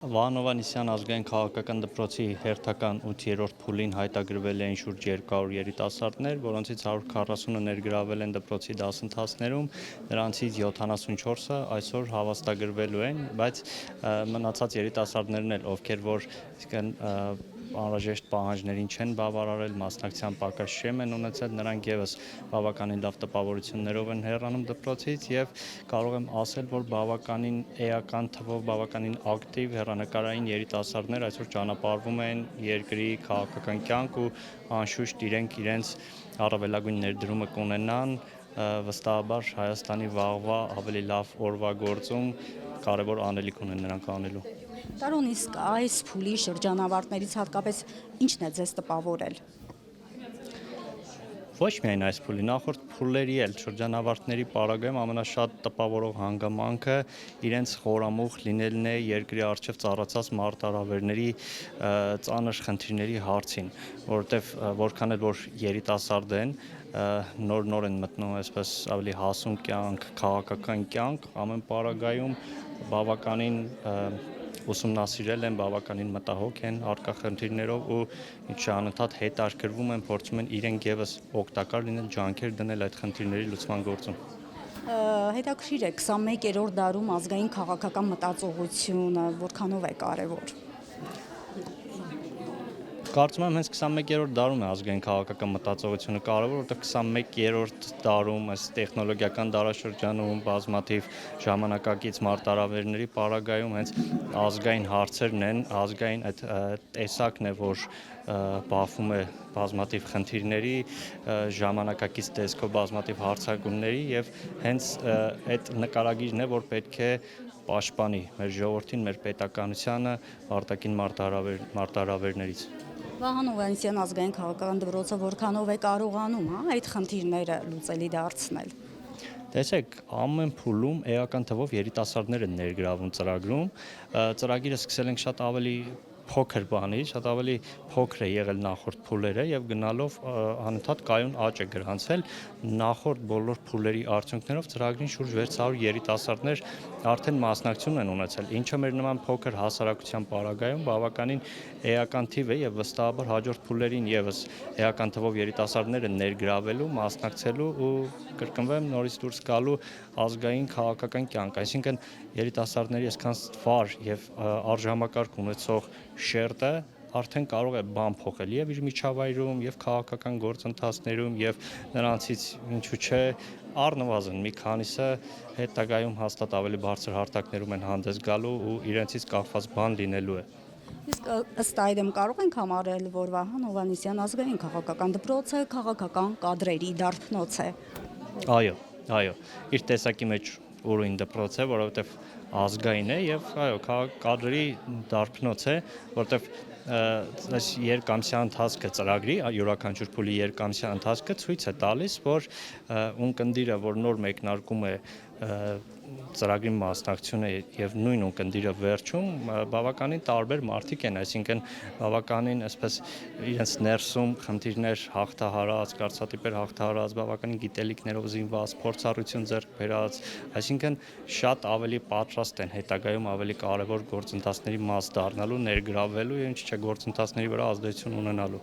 Վահան Հովհաննիսյան ազգային քաղաքական դպրոցի հերթական 8-րդ փուլին հայտագրվել էին շուրջ 200 երիտասարդներ, որոնցից 140-ը ներգրավել են դպրոցի դասընթացներում, նրանցից 74-ը այսօր հավաստագրվելու են, բայց մնացած երիտասարդներն էլ, ովքեր որ անհրաժեշտ պահանջներին չեն բավարարել, մասնակցության պակաս շեմ են ունեցել, նրանք եւս բավականին լավ տպավորություններով են հեռանում դպրոցից եւ կարող եմ ասել, որ բավականին էական թվով, բավականին ակտիվ հեռանկարային երիտասարդներ այսօր ճանապարհվում են երկրի քաղաքական կյանք ու անշուշտ իրենց առավելագույն ներդրումը կունենան վստահաբար Հայաստանի վաղվա ավելի լավ օրվա գործում կարևոր անելիք ունեն նրանք անելու։ Տարոն իսկ այս փուլի շրջանավարտներից հատկապես ինչն է ձեզ տպավորել։ Ոչ միայն այս փուլի, նախորդ փուլերի էլ շրջանավարտների պարագայում ամենաշատ տպավորող հանգամանքը իրենց խորամուխ լինելն է երկրի առջև ծառացած մարտահրավերների ծանր խնդիրների հարցին, որովհետև որքան էլ որ երիտասարդ են, նոր են մտնում այսպես ավելի հասուն կյանք, քաղաքական կյանք, ամեն պարագայում բավականին ուսումնասիրել են, բավականին մտահոգ են առկա խնդիրներով ու անընդհատ հետաքրքրվում են, փորձում են իրենք եւս օգտակար լինել, ջանքեր դնել այդ խնդիրների լուծման գործում։ Հետաքրիր է 21-րդ դարում ազգային քաղաքական մտածողությունը որքանով է կարևոր։ Կարծում եմ հենց 21-րդ դարում է ազգային քաղաքական մտածողությունը կարևոր, որովհետև 21-րդ դարում այս տեխնոլոգիական դարաշրջանում բազմաթիվ ժամանակակից մարտահրավերների պարագայում հենց ազգային հարցերն են, ազգային այդ տեսակն է, որ բախվում է բազմաթիվ խնդիրների, ժամանակակից տեսքով բազմաթիվ հարցակումների եւ հենց այդ նկարագիրն է, որ պետք է պաշտպանի մեր ժողովրդին, մեր պետականությանը արտաքին մարտահրավերներից։ Վահան Հովհաննիսյան ազգային քաղաքական դպրոցը որքանով է կարողանում այդ խնդիրները լուծելի դարձնել։ Տեսեք, ամեն փուլում էական թվով երիտասարդներ են ներգրավում ծրագրում, ծրագիրը սկսել ենք շատ ավելի փոքր բանից, շատ ավելի փոքր է եղել նախորդ փուլերը եւ գնալով անընդհատ կայուն աճ է գրանցել նախորդ բոլոր փուլերի արդյունքներով ծրագրին շուրջ 600 երիտասարդներ արդեն մասնակցություն են ունեցել, ինչը մեր նման փոքր հասարակության պարագայում բավականին էական թիվ է եւ վստահաբար հաջորդ փուլերին եւս էական թվով երիտասարդներ են ներգրավելու, մասնակցելու ու կրկնվեմ նորից դուրս գալու ազգային քաղաքական կյանք, այսինքն երիտասարդների այսքան վառ եւ արժանապատվական ունեցող շերտը արդեն կարող է բան փոխել եւ իր միջավայրում եւ քաղաքական գործընթացներում եւ նրանցից ինչու՞ չէ առնվազն մի քանիսը հետագայում հաստատ ավելի բարձր հարթակներում են հանդես գալու ու իրենցից կախված բան լինելու է։ Իսկ ըստ այդմ կարող ենք համարել, որ Վահան Հովհաննիսյան ազգային քաղաքական դպրոցը քաղաքական կադրերի դարբնոց է։ Այո, իր տեսակի մեջ ուրույն դպրոց է, որովհետև ազգային է եւ կադրերի դարբնոց է, որովհետև այս երկամսյա ընթացքը ծրագրի յուրաքանչյուր փուլի երկամսյա ընթացքը ցույց է տալիս, որ ունկնդիրը, որ նոր մեկնարկում է ծրագրի մասնակցությունը եւ նույն ունկնդիրը վերջում բավականին տարբեր մարդիկ են, այսինքն բավականին այսպես իրենց ներսում խնդիրներ հաղթահարած, կարծրատիպեր հաղթահարած, բավականին գիտելիքներով զինված, փորձառություն ձեռք բերած, այսինքն շատ ավելի պատրաստ են հետագայում ավելի կարևոր գործընթացների մաս դառնալու, ներգրավվելու եւ ինչ չէ գործընթացների վրա ազդեցություն ունենալու։